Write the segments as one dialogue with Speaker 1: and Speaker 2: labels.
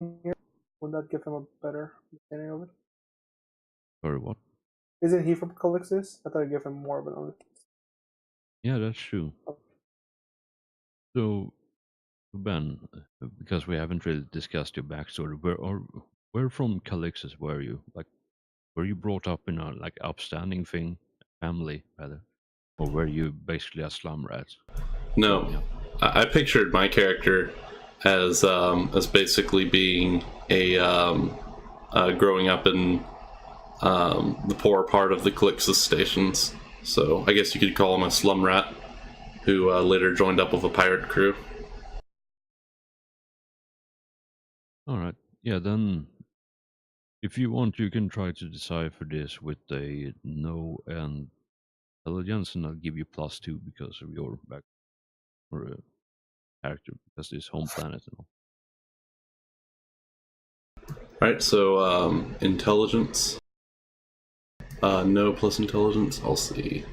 Speaker 1: here? Would that give him a better understanding of it?
Speaker 2: Or what?
Speaker 1: Isn't he from Calixtus? I thought it'd give him more of an understanding.
Speaker 2: Yeah, that's true. So, Ben, because we haven't really discussed your backstory, where from Calixtus were you? Like, were you brought up in a like upstanding family rather, or were you basically a slum rat growing
Speaker 3: No,
Speaker 2: up?
Speaker 3: I pictured my character as basically being a growing up in the poorer part of the Calixtus stations. So I guess you could call him a slum rat who later joined up with a pirate crew.
Speaker 2: All right. Yeah, then if you want, you can try to decipher this with a no and intelligence, and I'll give you +2 because of your back or character, because this home planet and all.
Speaker 3: Right, so intelligence. No plus intelligence. I'll see.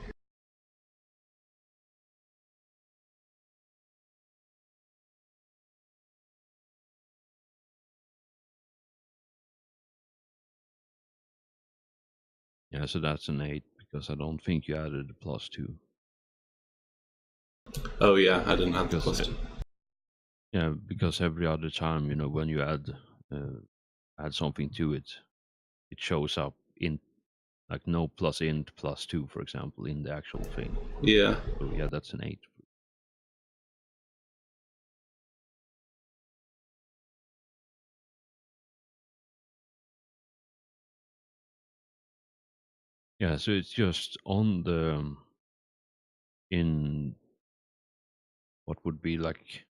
Speaker 2: Yeah, so that's an 8 because I don't think you added a +2.
Speaker 3: Oh yeah, I didn't have the
Speaker 2: Because
Speaker 3: plus two.
Speaker 2: yeah, because every other time, when you add something to it, it shows up in like no plus int +2, for example, in the actual thing.
Speaker 3: Yeah.
Speaker 2: So yeah, that's an 8. Yeah, so it's just on the in what would be like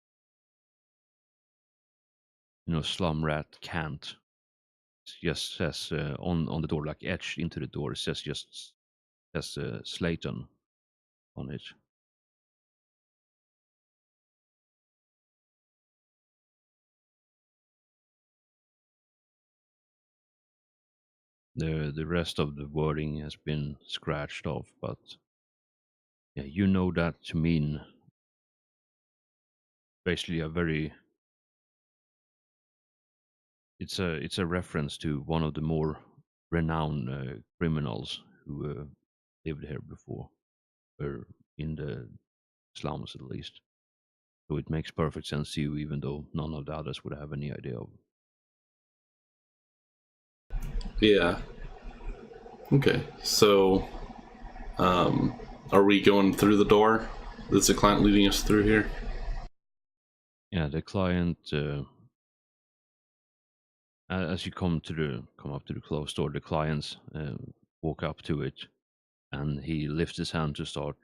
Speaker 2: slum rat can't. It just says on the door, like etched into the door, it says Slayton on it. The rest of the wording has been scratched off, but yeah, you know that to mean basically a very it's a reference to one of the more renowned criminals who lived here before, or in the slums at least. So it makes perfect sense to you, even though none of the others would have any idea of.
Speaker 3: Yeah. Okay. So, are we going through the door? Is the client leading us through here?
Speaker 2: Yeah, the client. As you come up to the closed door, the clients walk up to it, and he lifts his hand to start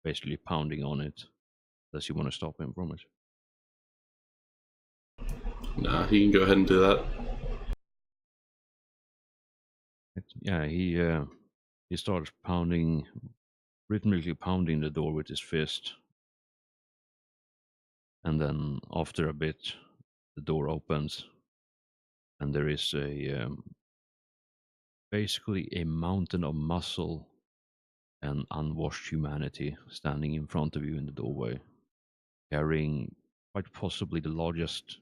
Speaker 2: basically pounding on it. Unless you want to stop him from it.
Speaker 3: Nah, he can go ahead and do that.
Speaker 2: Yeah, he starts pounding, rhythmically pounding the door with his fist, and then after a bit, the door opens, and there is a basically a mountain of muscle and unwashed humanity standing in front of you in the doorway, carrying quite possibly the largest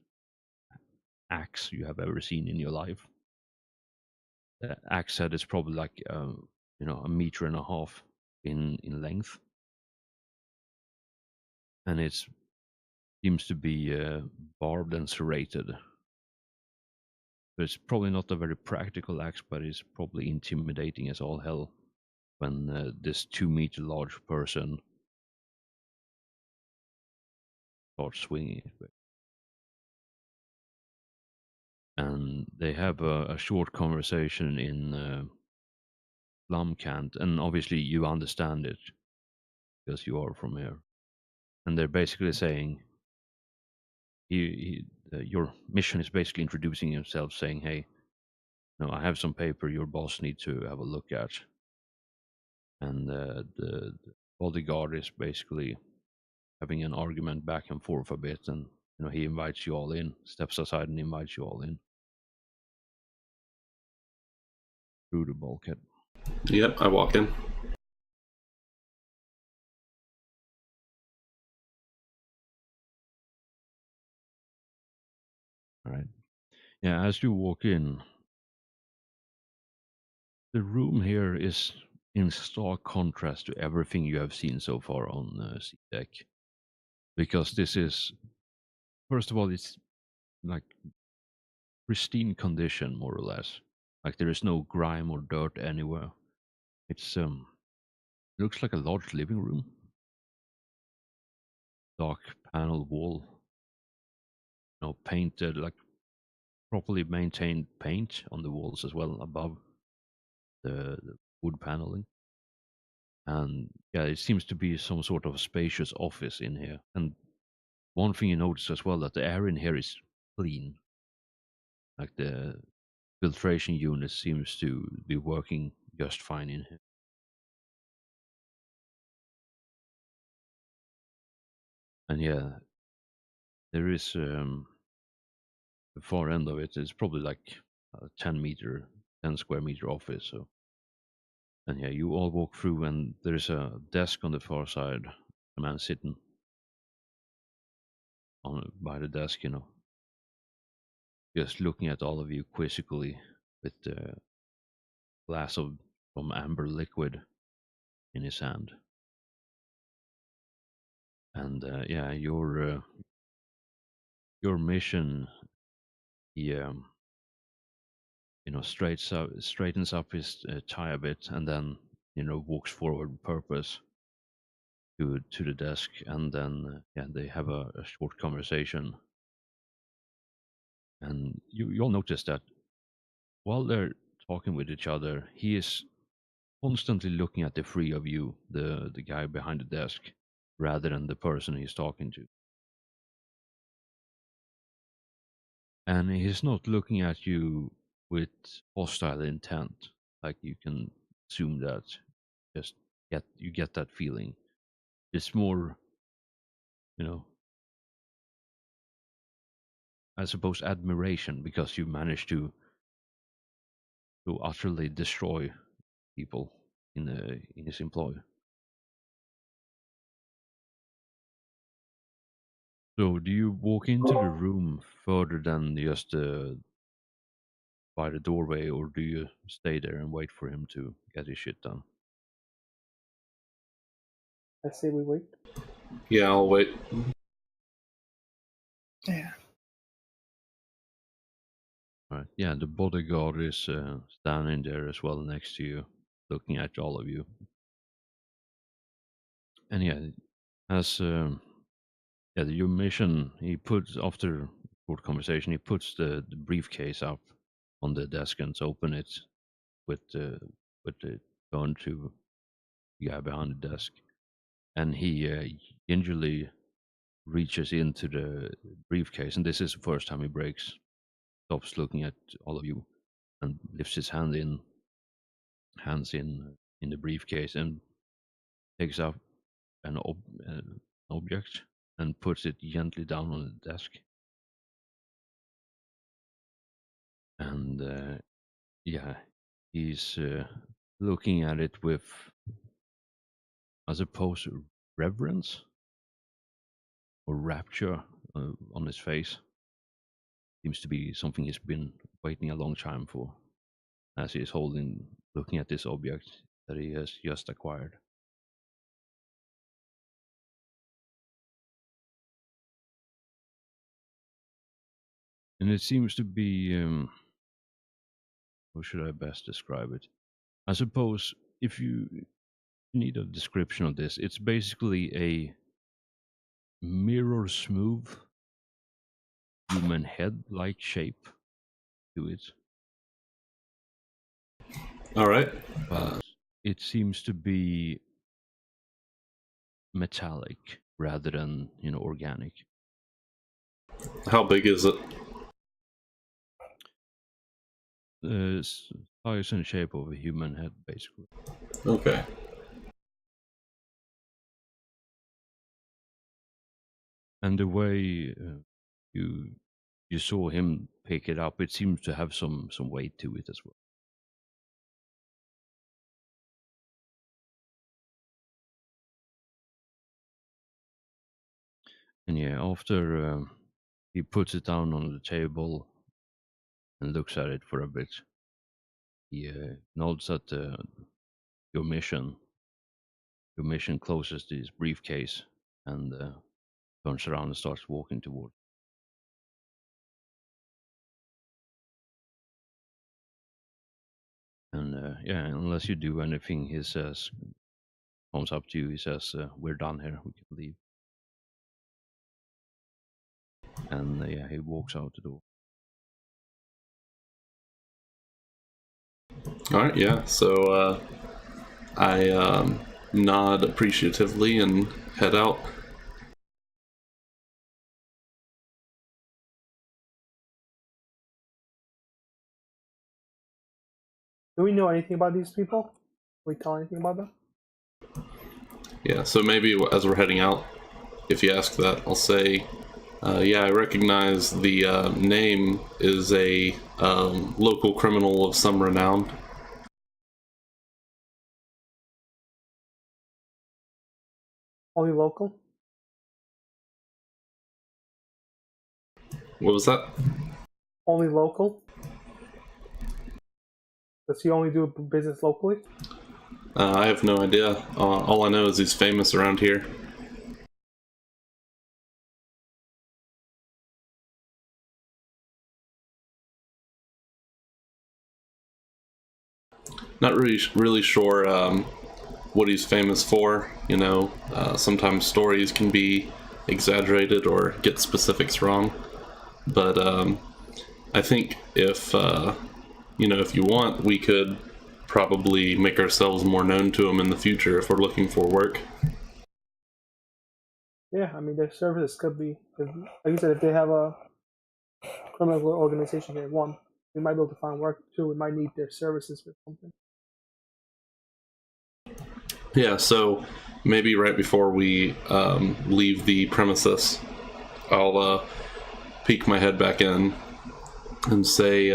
Speaker 2: axe you have ever seen in your life. The axe head is probably like a meter and a half in length, and it seems to be barbed and serrated. So it's probably not a very practical axe, but it's probably intimidating as all hell when this 2 meter large person starts swinging it. And they have a short conversation in Blumcant, and obviously you understand it because you are from here. And they're basically saying, your mission is basically introducing himself, saying, "Hey, no, I have some paper your boss needs to have a look at." And the bodyguard is basically having an argument back and forth a bit, and he invites you all in, steps aside and invites you all in through the bulkhead.
Speaker 3: Yep, I walk in.
Speaker 2: All right. Yeah, as you walk in, the room here is in stark contrast to everything you have seen so far on Sea Deck. Because this is, first of all, it's like pristine condition, more or less. Like there is no grime or dirt anywhere. It's looks like a large living room. Dark panel wall, painted, like properly maintained paint on the walls as well above the wood paneling. And yeah, it seems to be some sort of spacious office in here. And one thing you notice as well, that the air in here is clean. Like the filtration unit seems to be working just fine in here. And yeah, there is the far end of it is probably like a 10 square meter office. So, and yeah, you all walk through, and there's a desk on the far side. A man sitting on by the desk, just looking at all of you quizzically with a glass of some amber liquid in his hand. And yeah, your mission, he straightens up his tie a bit, and then walks forward with purpose to the desk, and then yeah, they have a short conversation. And you'll notice that while they're talking with each other, he is constantly looking at the three of you, the guy behind the desk, rather than the person he's talking to. And he's not looking at you with hostile intent. Like you can assume that. Just get that feeling. It's more, you know, I suppose admiration because you managed to utterly destroy people in his employ. So do you walk into the room further than just by the doorway, or do you stay there and wait for him to get his shit done?
Speaker 1: I say we wait.
Speaker 3: Yeah, I'll wait.
Speaker 4: Yeah.
Speaker 2: Right. Yeah, the bodyguard is standing there as well next to you, looking at all of you. And yeah, as yeah, your mission, he puts after short conversation, he puts the briefcase up on the desk and open it with the turn to the guy behind the desk, and he gingerly reaches into the briefcase, and this is the first time he breaks, stops looking at all of you, and lifts his hands in the briefcase and takes up an object and puts it gently down on the desk. And yeah, he's looking at it with, I suppose, reverence or rapture on his face. Seems to be something he's been waiting a long time for, as he is looking at this object that he has just acquired. And it seems to be, how should I best describe it? I suppose if you need a description of this, it's basically a mirror smooth human head like shape to it.
Speaker 3: All right.
Speaker 2: But it seems to be metallic rather than organic.
Speaker 3: How big is it?
Speaker 2: Size and shape of a human head, basically.
Speaker 3: Okay.
Speaker 2: And the way you saw him pick it up, it seems to have some weight to it as well. And yeah, after he puts it down on the table, and looks at it for a bit. He nods at your mission. Your mission closes to his briefcase and turns around and starts walking toward. And yeah, unless you do anything, he says, comes up to you. He says, "We're done here. We can leave." And yeah, he walks out the door.
Speaker 3: All right, yeah. So I nod appreciatively and head out.
Speaker 1: Do we know anything about these people? Can we tell anything about them?
Speaker 3: Yeah, so maybe as we're heading out, if you ask that, I'll say, yeah, I recognize the name is a local criminal of some renown.
Speaker 1: Only local?
Speaker 3: What was that?
Speaker 1: Only local? Does he only do business locally?
Speaker 3: I have no idea. All I know is he's famous around here. Not really sure what he's famous for. You know, sometimes stories can be exaggerated or get specifics wrong. But I think if if you want, we could probably make ourselves more known to him in the future if we're looking for work.
Speaker 1: Yeah, I mean, their services could be, like you said, if they have a criminal organization here, one, we might be able to find work. Two, we might need their services for something.
Speaker 3: Yeah, so maybe right before we leave the premises, I'll peek my head back in and say,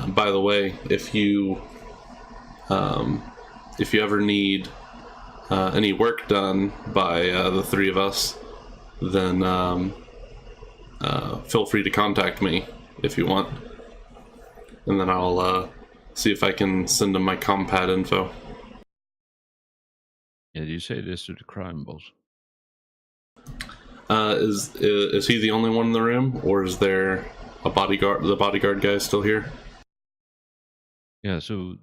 Speaker 3: by the way, if you ever need any work done by the three of us, then feel free to contact me if you want, and then I'll see if I can send them my compad info.
Speaker 2: Yeah, do you say this to the crime boss?
Speaker 3: Is he the only one in the room, or is there a bodyguard? The bodyguard guy still here?
Speaker 2: Yeah, so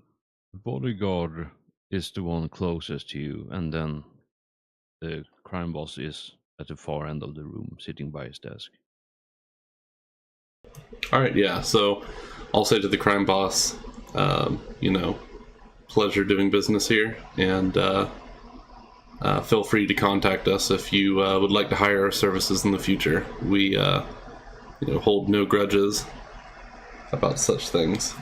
Speaker 2: the bodyguard is the one closest to you, and then the crime boss is at the far end of the room, sitting by his desk.
Speaker 3: All right, yeah. So I'll say to the crime boss, pleasure doing business here, and feel free to contact us if you would like to hire our services in the future. We, hold no grudges about such things.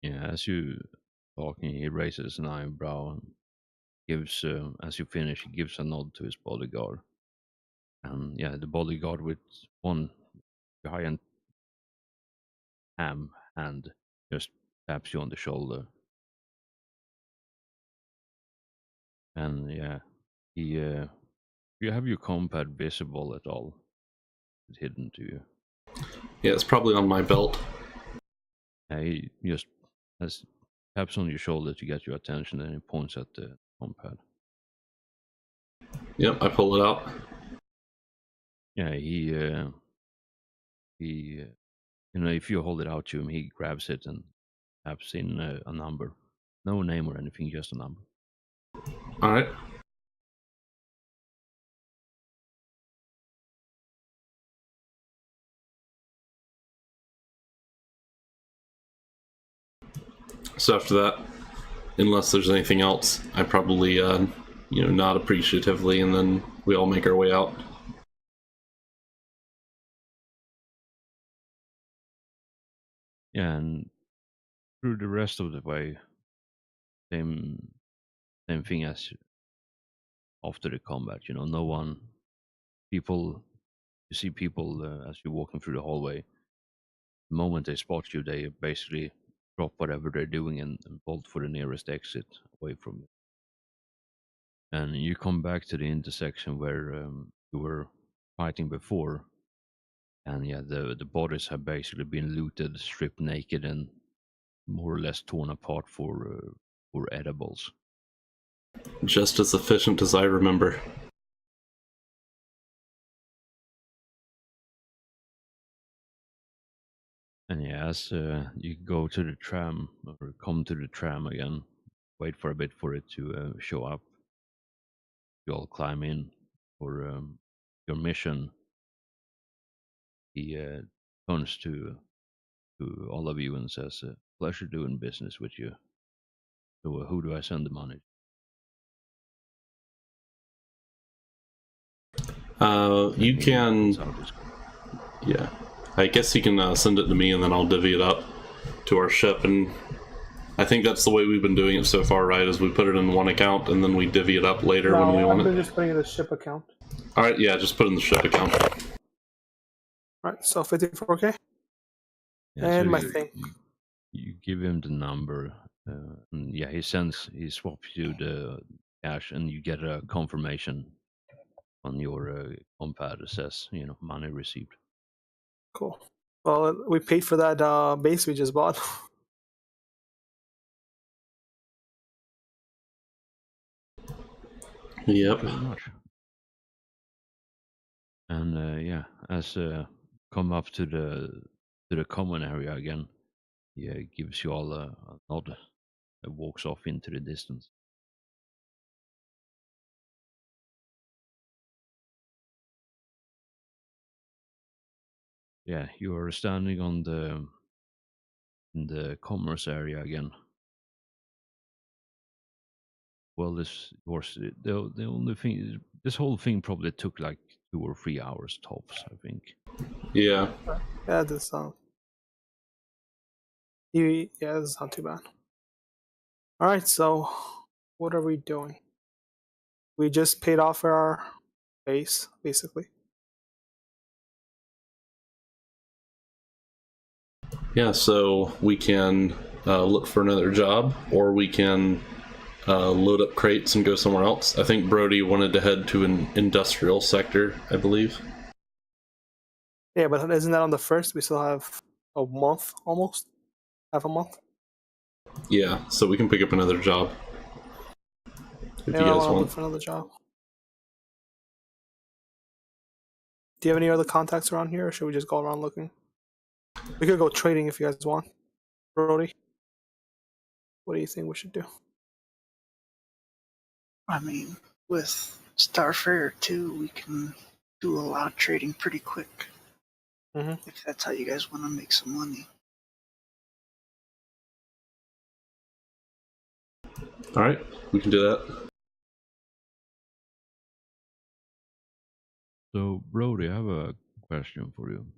Speaker 2: Yeah, as you talking, he raises an eyebrow and gives, as you finish, he gives a nod to his bodyguard. And yeah, the bodyguard with one giant ham hand just taps you on the shoulder. And yeah, he, you have your compad visible at all? It's hidden to you.
Speaker 3: Yeah, it's probably on my belt.
Speaker 2: He just has taps on your shoulder to get your attention, and he points at the compad.
Speaker 3: Yep, I pull it out.
Speaker 2: Yeah, if you hold it out to him, he grabs it and taps in a number. No name or anything, just a number.
Speaker 3: All right. So after that, unless there's anything else, I probably, nod appreciatively, and then we all make our way out.
Speaker 2: Yeah, and through the rest of the way, same thing as after the combat. No one, people, you see people as you're walking through the hallway. The moment they spot you, they basically drop whatever they're doing and bolt for the nearest exit away from you. And you come back to the intersection where you were fighting before, And yeah, the bodies have basically been looted, stripped naked, and more or less torn apart for edibles.
Speaker 3: Just as efficient as I remember.
Speaker 2: And yeah, as you go to the tram or come to the tram again, wait for a bit for it to show up. You all climb in for your mission. He turns to all of you and says, "Pleasure doing business with you. So who do I send the money?"
Speaker 3: You
Speaker 2: He
Speaker 3: can,
Speaker 2: pulls out his-
Speaker 3: yeah. I guess you can send it to me, and then I'll divvy it up to our ship. And I think that's the way we've been doing it so far, right? Is we put it in one account, and then we divvy it up later when we
Speaker 1: No,
Speaker 3: want
Speaker 1: I've been
Speaker 3: it.
Speaker 1: just putting it in the ship account.
Speaker 3: All right, yeah, just put it in the ship account.
Speaker 1: Right, so 54K.
Speaker 2: Yeah,
Speaker 1: And
Speaker 2: so
Speaker 1: my thing.
Speaker 2: you give him the number, and yeah, he swaps you the cash, and you get a confirmation on your compad that says, money received.
Speaker 1: Cool. Well, we paid for that base we just bought.
Speaker 3: Yep.
Speaker 2: Pretty much. And yeah, as come up to the common area again, he gives you all a nod and walks off into the distance. Yeah, you are standing in the commerce area again. Well, the only thing is, this whole thing probably took like 2 or 3 hours tops, I think.
Speaker 3: Yeah.
Speaker 1: Yeah, this yeah, this is not too bad. All right, so what are we doing? We just paid off our base, basically.
Speaker 3: Yeah, so we can look for another job, or we can load up crates and go somewhere else. I think Brody wanted to head to an industrial sector, I believe.
Speaker 1: Yeah, but isn't that on the first? We still have a month almost. Half a month.
Speaker 3: Yeah, so we can pick up another job if
Speaker 1: Maybe
Speaker 3: you
Speaker 1: I
Speaker 3: guys
Speaker 1: want to look
Speaker 3: want.
Speaker 1: for another job. Do you have any other contacts around here, or should we just go around looking? We could go trading if you guys want. Brody, what do you think we should do?
Speaker 4: I mean, with Starfarer 2, we can do a lot of trading pretty quick.
Speaker 1: Mhm.
Speaker 4: If that's how you guys want to make some money.
Speaker 3: All right, we can do that.
Speaker 2: So, Brody, I have a question for you.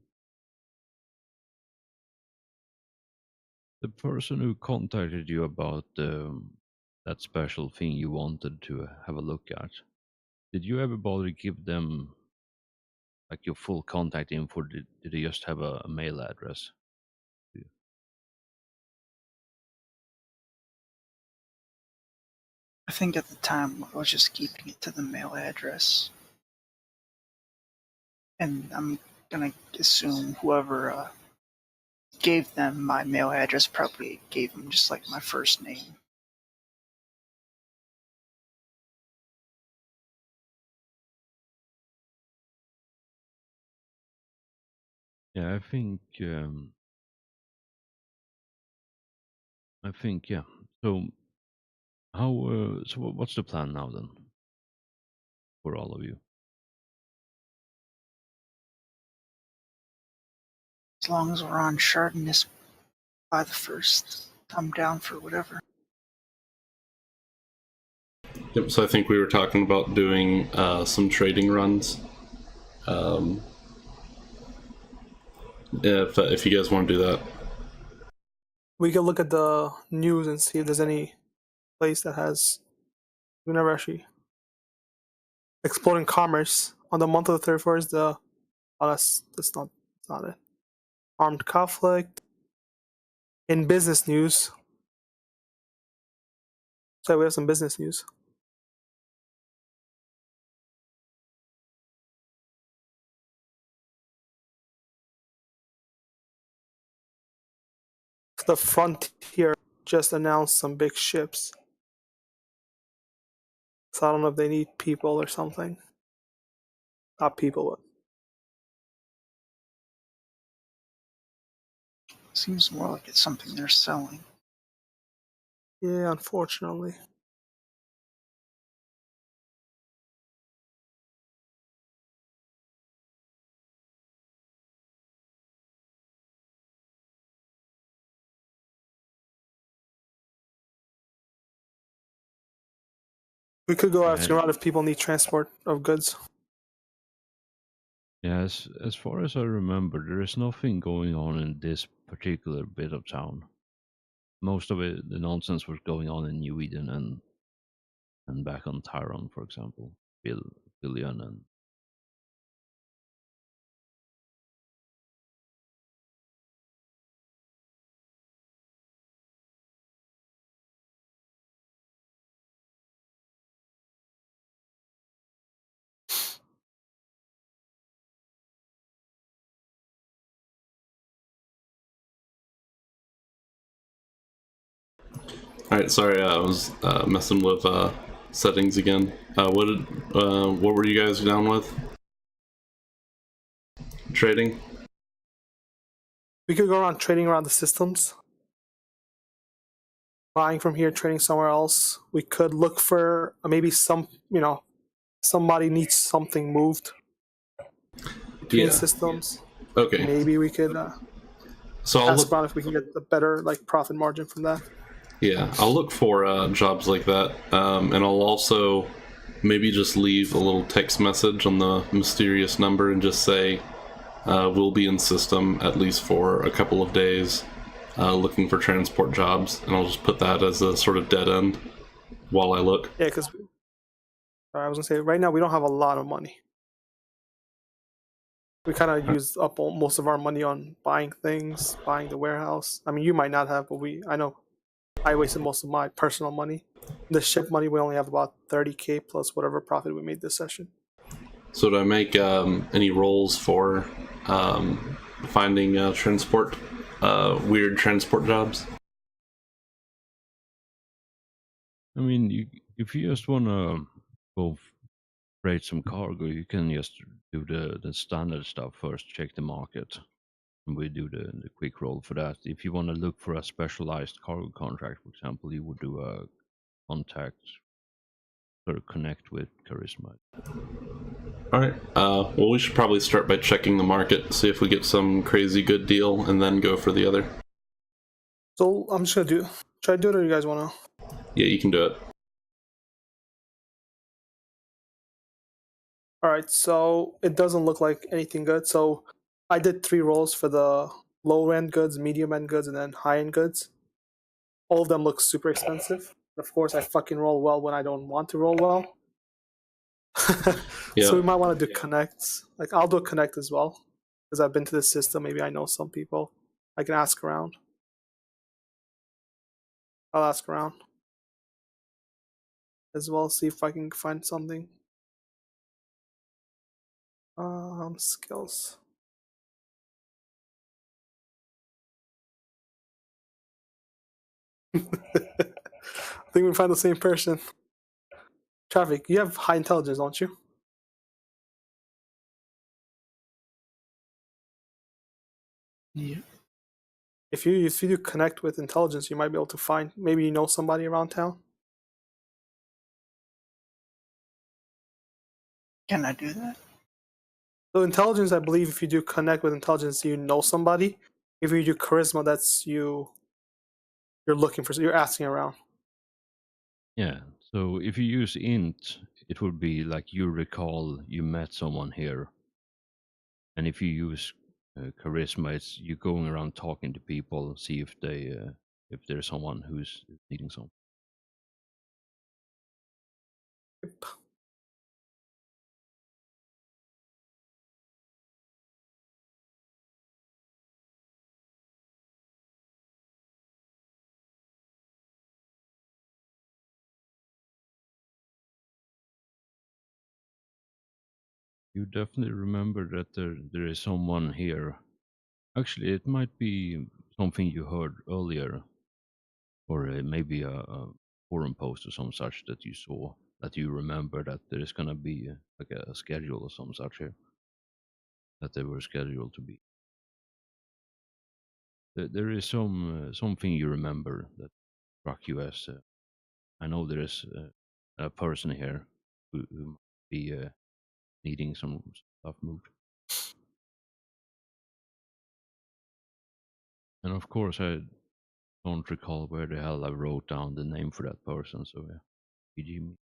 Speaker 2: The person who contacted you about that special thing you wanted to have a look at, did you ever bother to give them like your full contact info? Did they just have a mail address?
Speaker 4: I think at the time I was just keeping it to the mail address. And I'm gonna assume whoever gave them my mail address probably gave them just like my first name.
Speaker 2: Yeah, I think yeah. So what's the plan now then for all of you?
Speaker 4: As long as we're on Chardonnay by the first, I'm down for whatever.
Speaker 3: Yep. So I think we were talking about doing some trading runs. If you guys want to do that.
Speaker 1: We could look at the news and see if there's any place that has. We never actually exploding commerce on the month of the 31st. That's not it. Armed conflict in business news. So we have some business news. The Frontier just announced some big ships. So I don't know if they need people or something. Not people, but
Speaker 4: Seems more like it's something they're selling.
Speaker 1: yeah, unfortunately. We could go asking around if people need transport of goods.
Speaker 2: Yes, as far as I remember, there is nothing going on in this particular bit of town. Most of it, the nonsense was going on in New Eden and back on Tyron, for example, Billion and
Speaker 3: Alright, sorry, I was messing with settings again. What were you guys down with? Trading?
Speaker 1: We could go around trading around the systems. Buying from here, trading somewhere else. We could look for maybe somebody needs something moved between
Speaker 3: Yeah.
Speaker 1: systems.
Speaker 3: Okay.
Speaker 1: Maybe we could
Speaker 3: So I'll
Speaker 1: ask
Speaker 3: look.
Speaker 1: around if we can get a better profit margin from that.
Speaker 3: Yeah, I'll look for jobs like that, and I'll also maybe just leave a little text message on the mysterious number and just say we'll be in system at least for a couple of days, looking for transport jobs, and I'll just put that as a sort of dead end while I look.
Speaker 1: Yeah, because I was gonna say right now we don't have a lot of money. We kind of used up most of our money on buying things, buying the warehouse. I mean, you might not have, but I know I wasted most of my personal money. The ship money, we only have about 30K plus whatever profit we made this session.
Speaker 3: So do I make any rolls for finding weird transport jobs?
Speaker 2: I mean, if you just want to go freight some cargo, you can just do the standard stuff first, check the market, and we do the quick roll for that. If you want to look for a specialized cargo contract, for example, you would do a contact or connect with charisma.
Speaker 3: All right. Well, we should probably start by checking the market, see if we get some crazy good deal, and then go for the other.
Speaker 1: So I'm just gonna try to do it, or you guys wanna?
Speaker 3: Yeah, you can do it.
Speaker 1: All right. So it doesn't look like anything good. So I did 3 rolls for the low end goods, medium end goods, and then high end goods. All of them look super expensive. Of course, I fucking roll well when I don't want to roll well.
Speaker 3: Yeah.
Speaker 1: So we might want to do connects. I'll do a connect as well because I've been to this system. Maybe I know some people. I can ask around. I'll ask around as well. See if I can find something. Skills. I think we find the same person. Traffic. You have high intelligence, don't you?
Speaker 4: Yeah.
Speaker 1: If you do connect with intelligence, you might be able to find. Maybe you know somebody around town.
Speaker 4: Can I do that?
Speaker 1: So intelligence, I believe, if you do connect with intelligence, you know somebody. If you do charisma, that's you. You're looking for. You're asking around.
Speaker 2: Yeah. So if you use int, it would be like you recall you met someone here. And if you use charisma, it's you going around talking to people, see if there's someone who's needing something. You definitely remember that there is someone here. Actually, it might be something you heard earlier, or maybe a forum post or some such that you saw that you remember that there is gonna be like a schedule or some such here that they were scheduled to be. There is something you remember that struck you as I know there is a person here who might be needing some stuff moved. And of course, I don't recall where the hell I wrote down the name for that person. So yeah, PG me.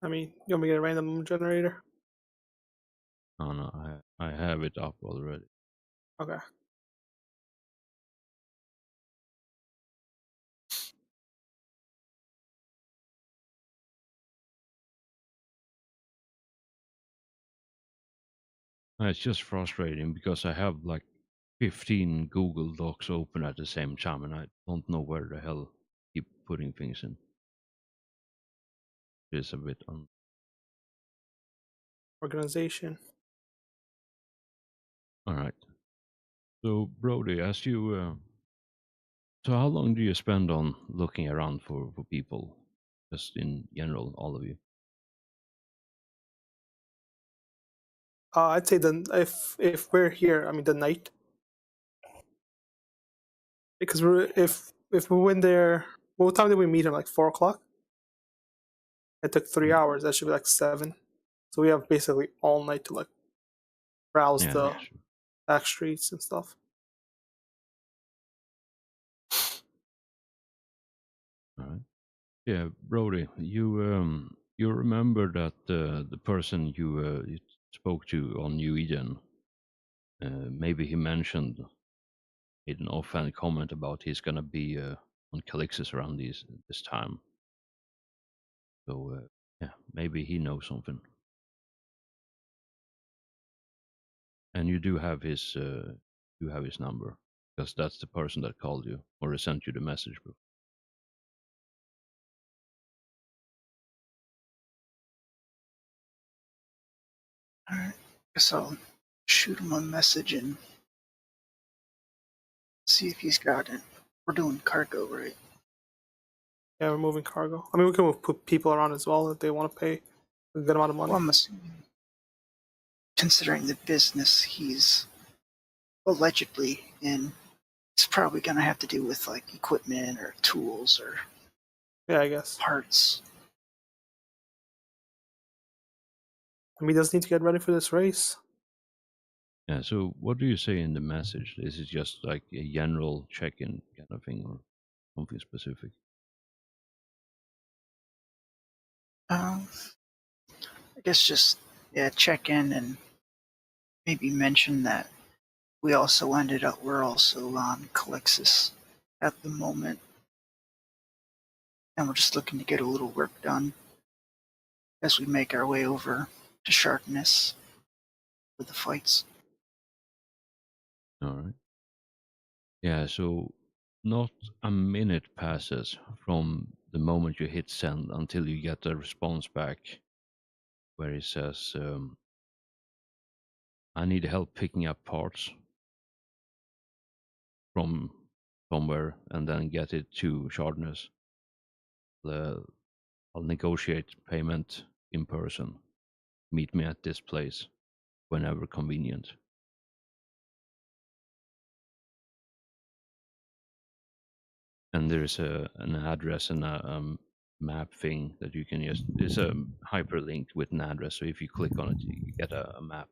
Speaker 1: I mean, you want me to get a random generator?
Speaker 2: Oh no, I have it up already.
Speaker 1: Okay.
Speaker 2: It's just frustrating because I have like 15 Google Docs open at the same time, and I don't know where the hell keep putting things in. It's a bit
Speaker 1: Organization.
Speaker 2: all right. So Brody, as you so how long do you spend on looking around for people, just in general, all of you?
Speaker 1: I'd say then if we're here, I mean the night, because we're if we went there, what time did we meet him? Like 4 o'clock. It took 3 hours. That should be like 7. So we have basically all night to like browse
Speaker 2: Yeah,
Speaker 1: the
Speaker 2: that's true.
Speaker 1: back streets and stuff.
Speaker 2: All right. Yeah, Brody, you remember that the person you spoke to on New Eden, maybe he mentioned made an offhand comment about he's gonna be on Calixis around this time. So yeah, maybe he knows something. And you have his number because that's the person that called you or sent you the message.
Speaker 4: Alright. Guess I'll shoot him a message and see if he's got it. We're doing cargo, right?
Speaker 1: Yeah, we're moving cargo. I mean, we can put people around as well if they want to pay a good amount of money.
Speaker 4: Well, I'm assuming, considering the business he's allegedly in, it's probably going to have to do with like equipment or tools or
Speaker 1: Yeah, I guess.
Speaker 4: parts.
Speaker 1: I mean, he does need to get ready for this race.
Speaker 2: Yeah. So what do you say in the message? Is it just like a general check-in kind of thing or something specific?
Speaker 4: I guess just, yeah, check in and maybe mention that we're also on Calixis at the moment. And we're just looking to get a little work done as we make our way over to Sharpness for the fights.
Speaker 2: All right. Yeah. So not a minute passes from the moment you hit send until you get a response back where it says, "I need help picking up parts from somewhere and then get it to Sharpness. I'll negotiate payment in person. Meet me at this place whenever convenient." And there's an address and a map thing that you can just. It's a hyperlink with an address, so if you click on it, you get a map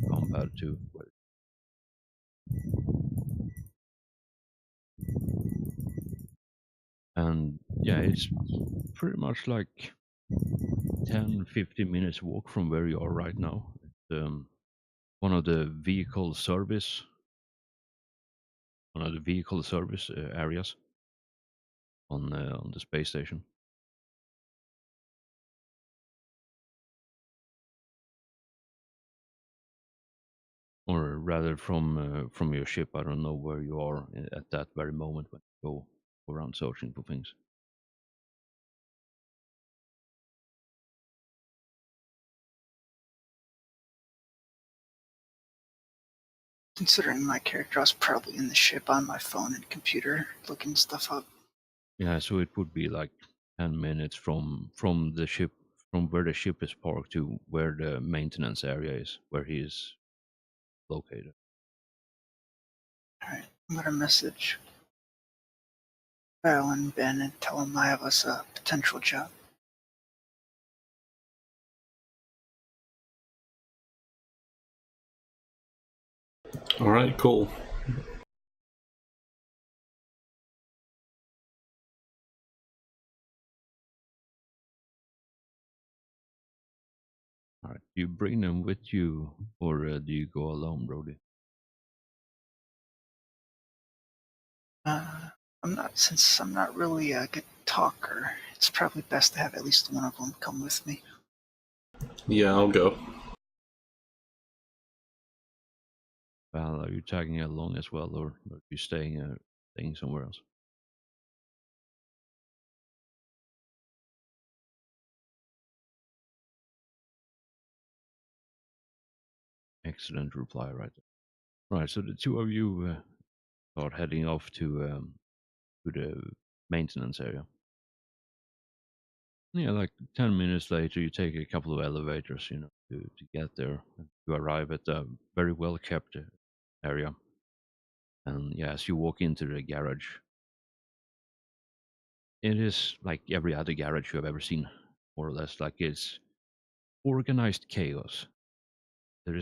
Speaker 2: compared to. And yeah, it's pretty much like 10-15 minutes walk from where you are right now. It's, one of the vehicle service areas on the space station. Or rather from your ship. I don't know where you are at that very moment when you go around searching for things.
Speaker 4: Considering my character, I was probably in the ship on my phone and computer looking stuff up.
Speaker 2: Yeah, so it would be like 10 minutes from the ship, from where the ship is parked to where the maintenance area is, where he is located.
Speaker 4: Alright, I'm gonna message Val and Ben and tell them I have us a potential job.
Speaker 3: All right, cool.
Speaker 2: All right, do you bring them with you, or do you go alone, Brody?
Speaker 4: Since I'm not really a good talker, it's probably best to have at least one of them come with me.
Speaker 3: Yeah, I'll go.
Speaker 2: Val, are you tagging along as well, or are you staying somewhere else? Excellent reply, right there. Right, so the two of you start heading off to the maintenance area. Yeah, like 10 minutes later, you take a couple of elevators, to get there. And you arrive at a very well kept area. And yeah, as you walk into the garage, it is like every other garage you have ever seen, more or less. Like it's organized chaos. There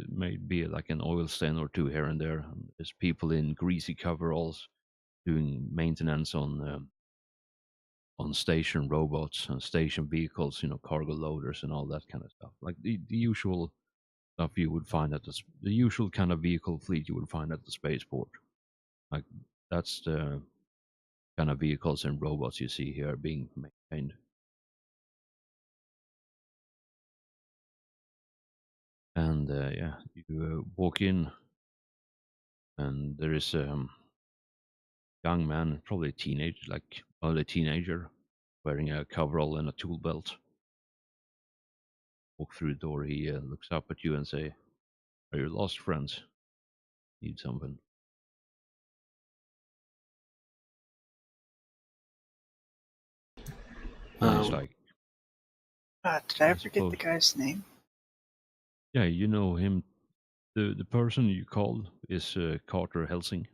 Speaker 2: may be like an oil stain or two here and there. And there's people in greasy coveralls doing maintenance on station robots and station vehicles, cargo loaders and all that kind of stuff. Like the usual stuff you would find at the usual kind of vehicle fleet you would find at the spaceport. Like that's the kind of vehicles and robots you see here being maintained. And yeah, you walk in, and there is a young man, probably a teenage, like early teenager, wearing a coverall and a tool belt. Walk through the door. He looks up at you and say, "Are you lost, friends? Need something?" And he's
Speaker 3: Um,
Speaker 2: like,
Speaker 4: Did I
Speaker 2: "I
Speaker 4: forget the
Speaker 2: suppose,
Speaker 4: guy's name?
Speaker 2: yeah, you know him. The person you called is Carter Helsing."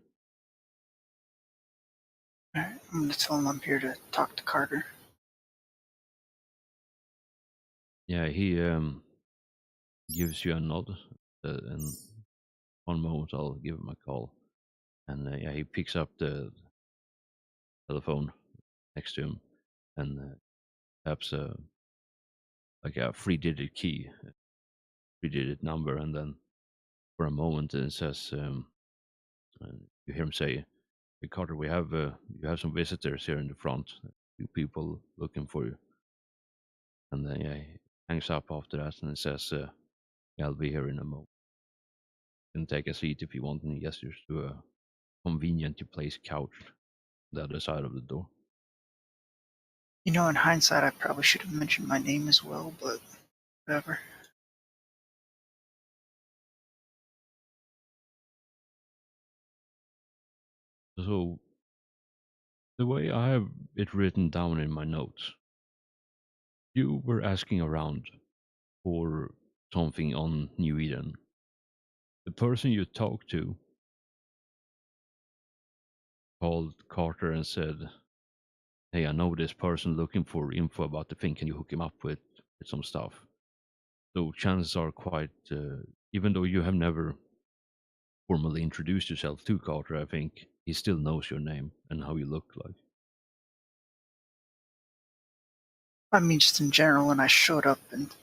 Speaker 4: Alright, I'm gonna tell him I'm here to talk to Carter.
Speaker 2: Yeah, he gives you a nod, and one moment I'll give him a call. And yeah, he picks up the telephone next to him and taps like a three-digit key, three-digit number, and then for a moment it says, you hear him say, "Hey, Carter, you have some visitors here in the front. Two people looking for you." And then yeah, he hangs up after that, and it says, "Yeah, I'll be here in a moment. You can take a seat if you want," and he gestures to a conveniently placed couch on the other side of the door.
Speaker 4: You know, in hindsight, I probably should have mentioned my name as well, but whatever.
Speaker 2: So the way I have it written down in my notes, you were asking around for something on New Eden. The person you talked to called Carter and said, "Hey, I know this person looking for info about the thing. Can you hook him up with some stuff?" So chances are quite, even though you have never formally introduced yourself to Carter, I think he still knows your name and how you look like.
Speaker 4: I mean, just in general, when I showed up, and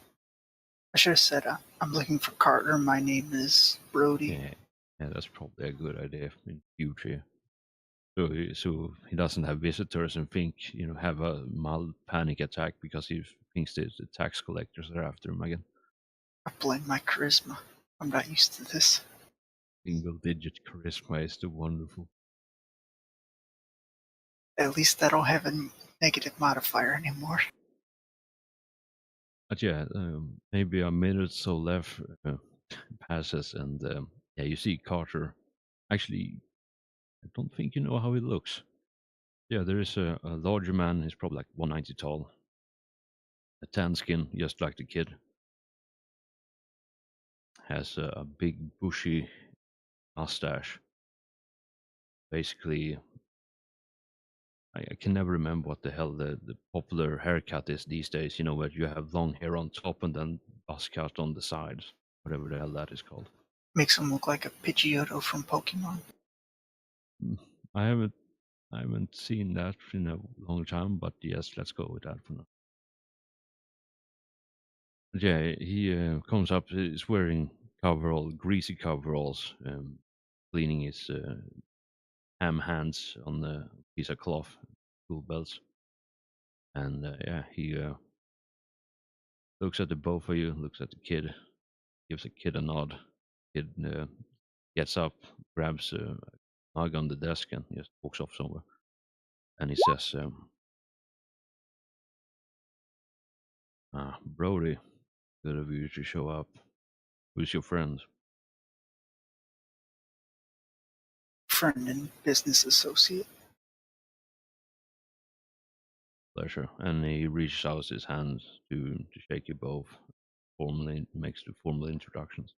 Speaker 4: I should have said, I'm looking for Carter. My name is Brody.
Speaker 2: Yeah, yeah, that's probably a good idea in future. So he doesn't have visitors and think, have a mild panic attack because he thinks that the tax collectors are after him again.
Speaker 4: I blame my charisma. I'm not used to this.
Speaker 2: Single digit charisma is the wonderful.
Speaker 4: At least I don't have a negative modifier anymore.
Speaker 2: But yeah, maybe a minute or so left passes, and Yeah, you see Carter. Actually, I don't think you know how he looks. Yeah, there is a larger man. He's probably like 190 tall, a tan skin, just like the kid. Has a big bushy mustache. Basically, I can never remember what the hell the popular haircut is these days. You know, where you have long hair on top and then buzz cut on the sides, whatever the hell that is called.
Speaker 4: Makes him look like a Pidgeotto from Pokemon.
Speaker 2: Mm, I haven't seen that in a long time, but yes, let's go with that for now. But yeah, he comes up. He's wearing greasy coveralls, cleaning his ham hands on the piece of cloth, tool belts, and yeah, he looks at the both of you, looks at the kid, gives the kid a nod. Kid gets up, grabs a mug on the desk, and just walks off somewhere. And he says, Brody, good of you to show up. Who's your friend?
Speaker 4: Friend and business associate.
Speaker 2: Pleasure. And he reaches out his hand to shake you both. Formally makes the formal introductions.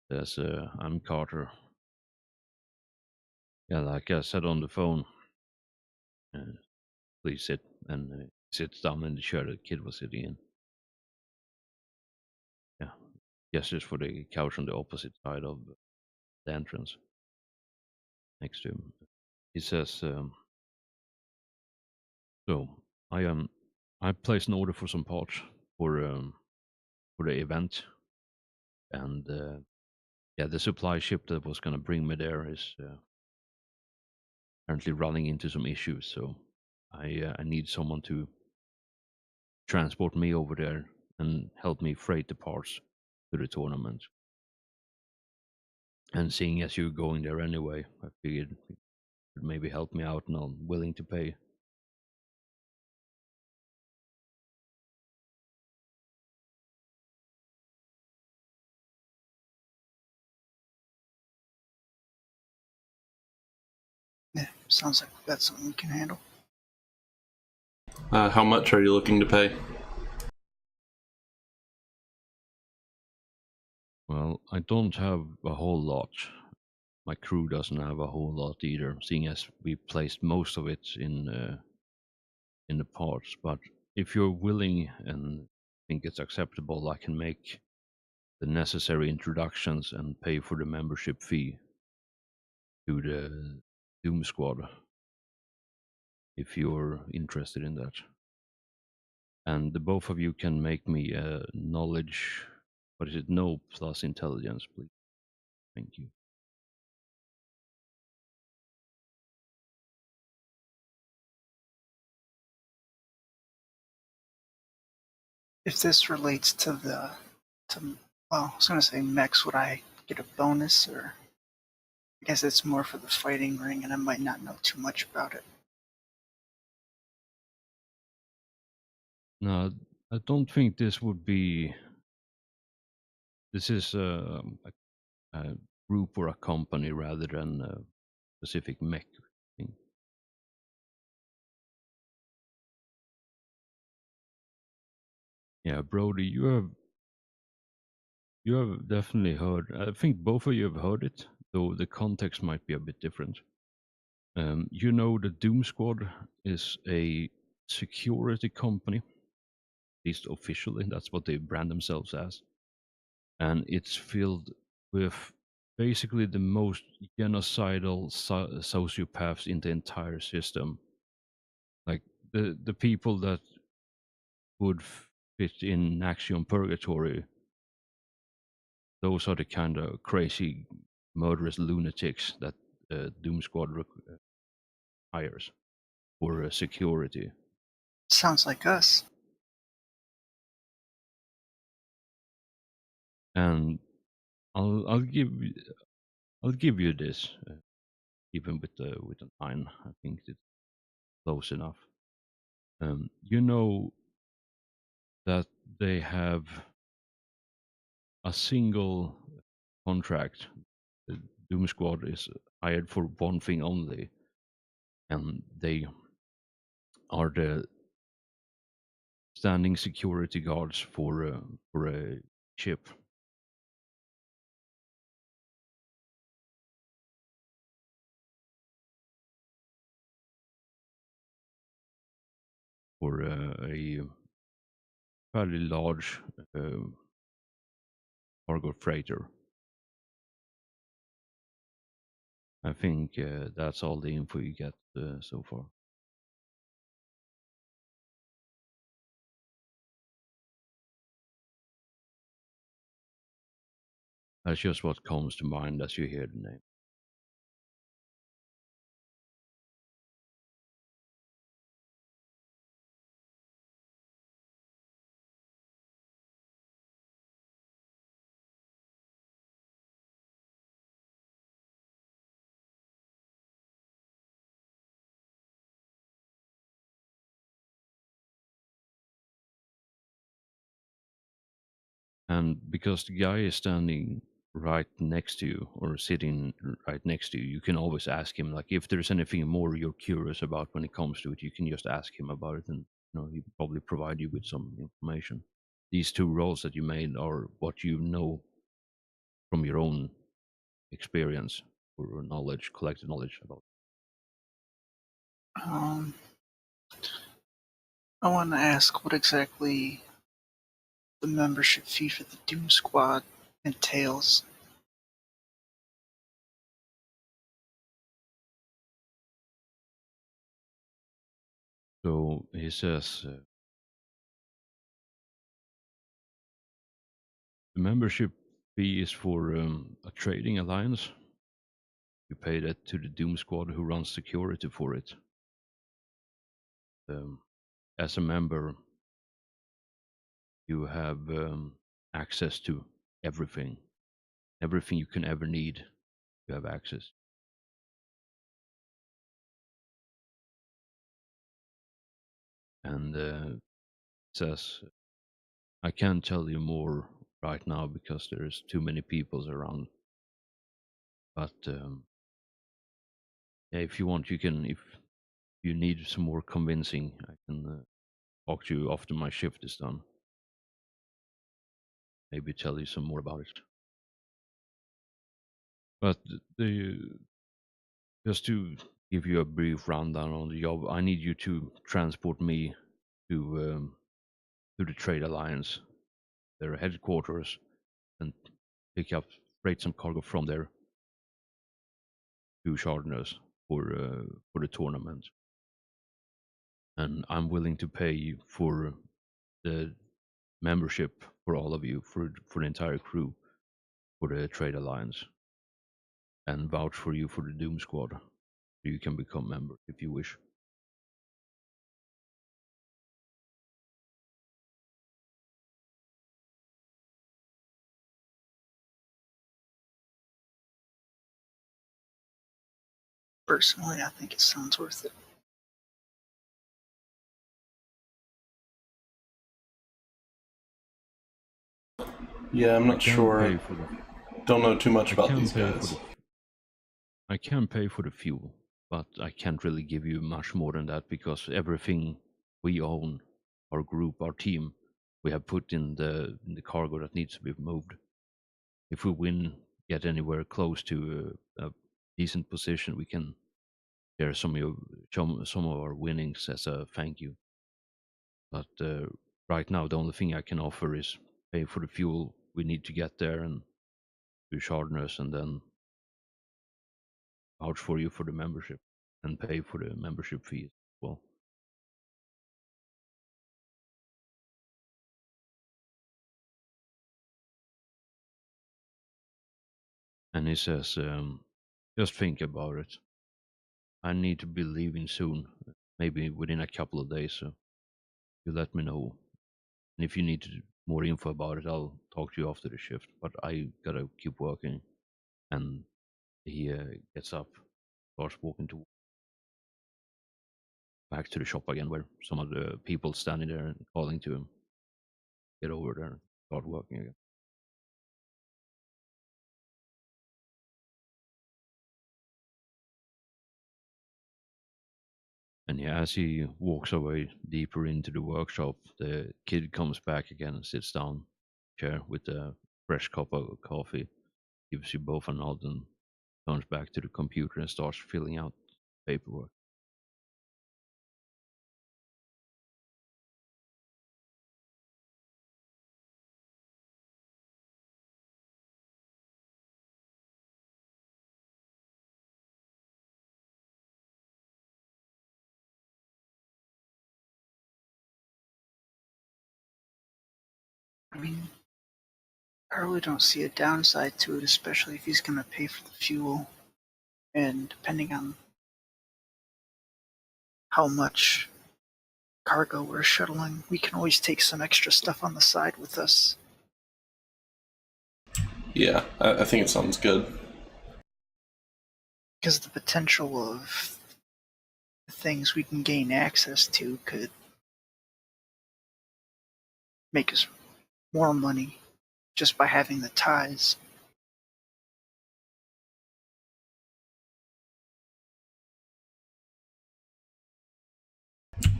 Speaker 2: Says, I'm Carter. Yeah, like I said on the phone, please sit. And sits down in the chair the kid was sitting in. Yeah, gestures for the couch on the opposite side of the entrance next to him. He says, so I placed an order for some parts for the event, and yeah, the supply ship that was gonna bring me there is currently running into some issues. So I need someone to transport me over there and help me freight the parts to the tournament. And seeing as you're going there anyway, I figured you could maybe help me out, and I'm willing to pay.
Speaker 4: Yeah, sounds like that's something we can handle.
Speaker 3: How much are you looking to pay?
Speaker 2: Well, I don't have a whole lot. My crew doesn't have a whole lot either, seeing as we placed most of it in the parts. But if you're willing and think it's acceptable, I can make the necessary introductions and pay for the membership fee to the Doom Squad if you're interested in that. And the both of you can make me a knowledge, what is it, no plus intelligence, please. Thank you.
Speaker 4: If this relates to well, I was gonna say mechs, would I get a bonus, or I guess it's more for the fighting ring, and I might not know too much about it.
Speaker 2: No, I don't think this would be. This is a group or a company rather than a specific mech thing. Yeah, Brody, you have definitely heard. I think both of you have heard it, though the context might be a bit different. You know, the Doom Squad is a security company, at least officially. That's what they brand themselves as, and it's filled with basically the most genocidal sociopaths in the entire system. Like the people that would fit in Axiom Purgatory, those are the kind of crazy, murderous lunatics that Doom Squad hires for security.
Speaker 4: Sounds like us.
Speaker 2: And I'll give you this, even with an 9. I think it's close enough. You know that they have a single contract. The Doom Squad is hired for one thing only, and they are the standing security guards for a ship. For a fairly large cargo freighter. I think that's all the info you get so far. That's just what comes to mind as you hear the name. And because the guy is standing right next to you or sitting right next to you, you can always ask him, like, if there's anything more you're curious about when it comes to it, you can just ask him about it, and he probably provide you with some information. These two roles that you made are what you know from your own experience or knowledge, collected knowledge about.
Speaker 4: Um, I want to ask what exactly the membership fee for the Doom Squad entails.
Speaker 2: So he says the membership fee is for a trading alliance. You pay that to the Doom Squad who runs security for it. As a member, you have access to everything. Everything you can ever need, you have access. And it says, I can't tell you more right now because there's too many peoples around. But yeah, if you want, you can. If you need some more convincing, I can talk to you after my shift is done. Maybe tell you some more about it. But just to give you a brief rundown on the job, I need you to transport me to the Trade Alliance, their headquarters, and pick up freight some cargo from there to Chardonnay for the tournament. And I'm willing to pay you for the membership for all of you, for the entire crew, for the Trade Alliance, and vouch for you for the Doom Squad. You can become member if you wish.
Speaker 4: Personally, I think it sounds worth it.
Speaker 3: Yeah, I'm not sure. Don't know too much about these guys.
Speaker 2: I can pay for the fuel, but I can't really give you much more than that because everything we own, our group, our team, we have put in the cargo that needs to be moved. If we get anywhere close to a decent position, we can share some of our winnings as a thank you. But right now, the only thing I can offer is pay for the fuel we need to get there and do Chardonnay, and then vouch for you for the membership and pay for the membership fee as well. And he says, just think about it. I need to be leaving soon, maybe within a couple of days. So you let me know. And if you need more info about it, I'll talk to you after the shift. But I gotta keep working. And he gets up, starts walking back to the shop again, where some of the people standing there and calling to him. get over there and start working again. And yeah, as he walks away deeper into the workshop, the kid comes back again and sits down chair with a fresh cup of coffee, gives you both a nod, and turns back to the computer and starts filling out paperwork.
Speaker 4: I mean, I really don't see a downside to it, especially if he's going to pay for the fuel. And depending on how much cargo we're shuttling, we can always take some extra stuff on the side with us.
Speaker 3: Yeah, I think it sounds good.
Speaker 4: Because the potential of things we can gain access to could make us more money just by having the ties.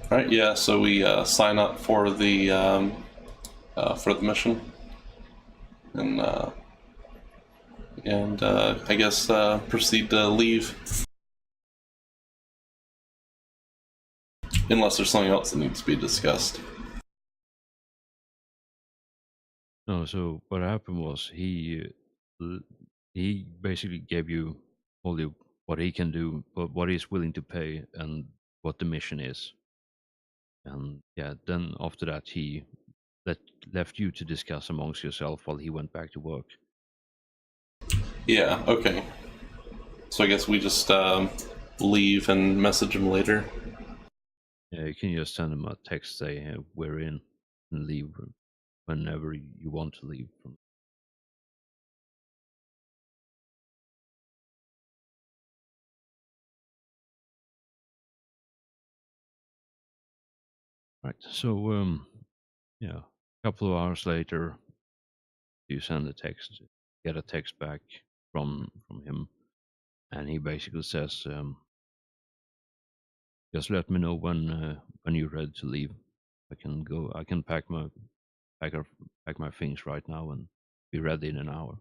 Speaker 3: All right, yeah. So we sign up for the mission, and I guess proceed to leave. Unless there's something else that needs to be discussed.
Speaker 2: No, so what happened was he basically gave you only what he can do, but what he's willing to pay, and what the mission is. And yeah, then after that, he left you to discuss amongst yourself while he went back to work.
Speaker 3: Yeah, okay. So I guess we just leave and message him later.
Speaker 2: Yeah, you can just send him a text, say, hey, we're in, and leave whenever you want to leave from. Right. So yeah, a couple of hours later, you send a text, get a text back from him, and he basically says, just let me know when you're ready to leave. I can go. I can pack my things right now and be ready in an hour.